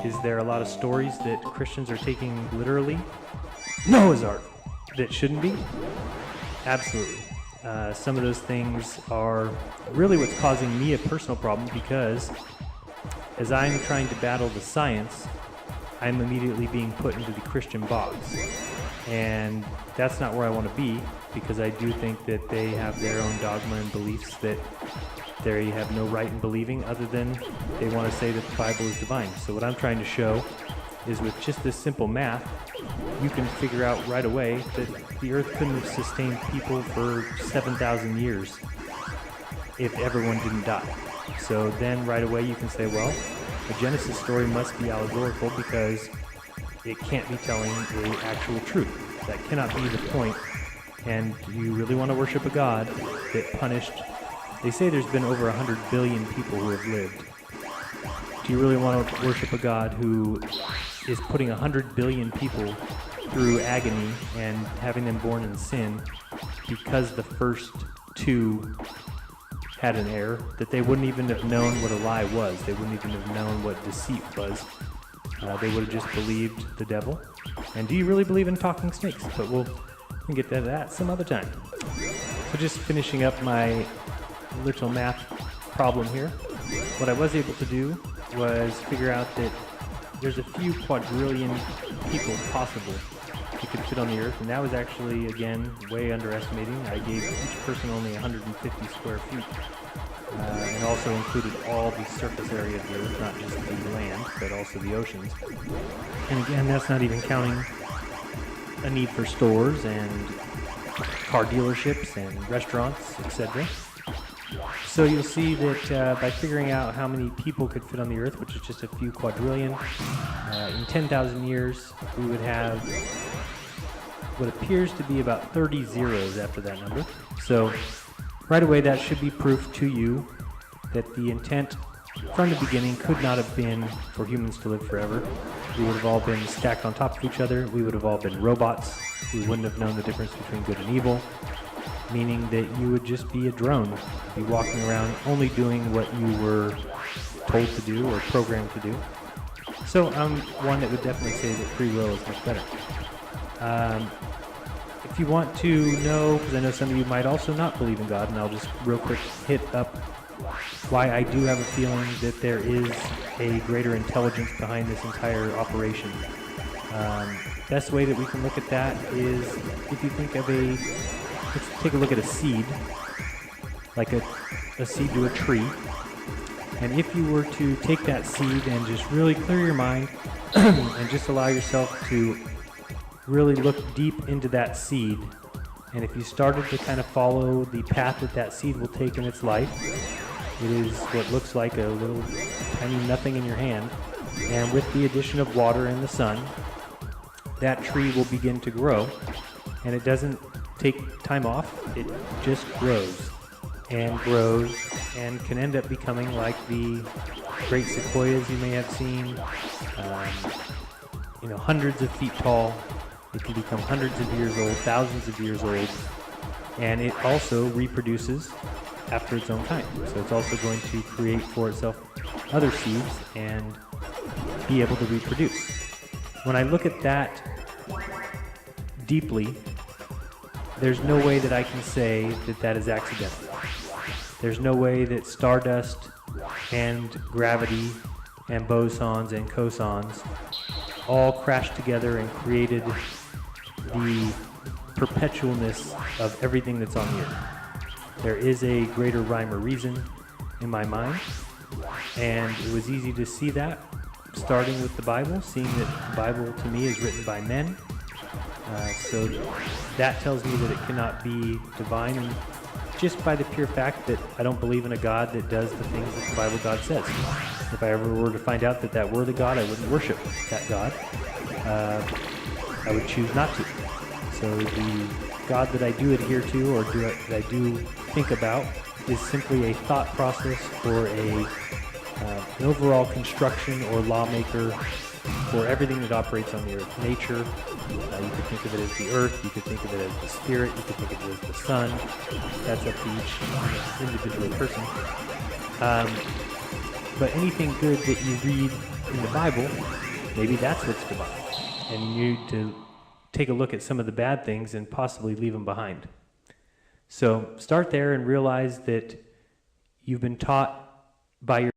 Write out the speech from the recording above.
Is there a lot of stories that Christians are taking literally? Noah's Ark that shouldn't be? Absolutely. Some of those things are really what's causing me a personal problem, because as I'm trying to battle the science, I'm immediately being put into the Christian box. And that's not where I want to be, because I do think that they have their own dogma and beliefs that they have no right in believing, other than they want to say that the Bible is divine. So what I'm trying to show is, with just this simple math, you can figure out right away that the earth couldn't have sustained people for 7,000 years if everyone didn't die. So then right away you can say, well, the Genesis story must be allegorical because it can't be telling the actual truth. That cannot be the point. And you really want to worship a God that punished... They say there's been over 100 billion people who have lived. Do you really want to worship a God who is putting 100 billion people through agony and having them born in sin because the first two had an error, that they wouldn't even have known what a lie was? They wouldn't even have known what deceit was. They would have just believed the devil. And do you really believe in talking snakes? But we can get to that some other time. So just finishing up my little math problem here. What I was able to do was figure out that there's a few quadrillion people possible who could fit on the earth, and that was actually, again, way underestimating. I gave each person only 150 square feet, and also included all the surface area of the earth, not just the land, but also the oceans. And again, that's not even counting a need for stores and car dealerships and restaurants, etc. So you'll see that by figuring out how many people could fit on the earth, which is just a few quadrillion, in 10,000 years we would have what appears to be about 30 zeros after that number. So right away that should be proof to you that the intent from the beginning could not have been for humans to live forever. We would have all been stacked on top of each other. We would have all been robots. We wouldn't have known the difference between good and evil, meaning that you would just be a drone, be walking around only doing what you were told to do or programmed to do. So I'm one that would definitely say that free will is much better. If you want to know, because I know some of you might also not believe in God, and I'll just real quick hit up why I do have a feeling that there is a greater intelligence behind this entire operation. Best way that we can look at that is if you think of let's take a look at a seed, like a seed to a tree. And if you were to take that seed and just really clear your mind and just allow yourself to really look deep into that seed, and if you started to kind of follow the path that seed will take in its life, it is what looks like a little tiny nothing in your hand. And with the addition of water and the sun, that tree will begin to grow. And it doesn't take time off, it just grows and can end up becoming like the great sequoias you may have seen, hundreds of feet tall. It can become hundreds of years old, thousands of years old, and it also reproduces after its own time. So it's also going to create for itself other seeds and be able to reproduce. When I look at that deeply, there's no way that I can say that that is accidental. There's no way that stardust and gravity and bosons and cosons all crashed together and created the perpetualness of everything that's on the earth. There is a greater rhyme or reason in my mind, and it was easy to see that starting with the Bible, seeing that the Bible to me is written by men. So that tells me that it cannot be divine, and just by the pure fact that I don't believe in a God that does the things that the Bible God says. If I ever were to find out that that were the God, I wouldn't worship that God. I would choose not to. So the God that I do adhere to, or that I do think about, is simply a thought process or an overall construction or lawmaker for everything that operates on the earth. Nature, you could think of it as the earth, you could think of it as the spirit, you could think of it as the sun. That's up to each individual person. But anything good that you read in the Bible, maybe that's what's divine. And you need to take a look at some of the bad things and possibly leave them behind. So start there and realize that you've been taught by your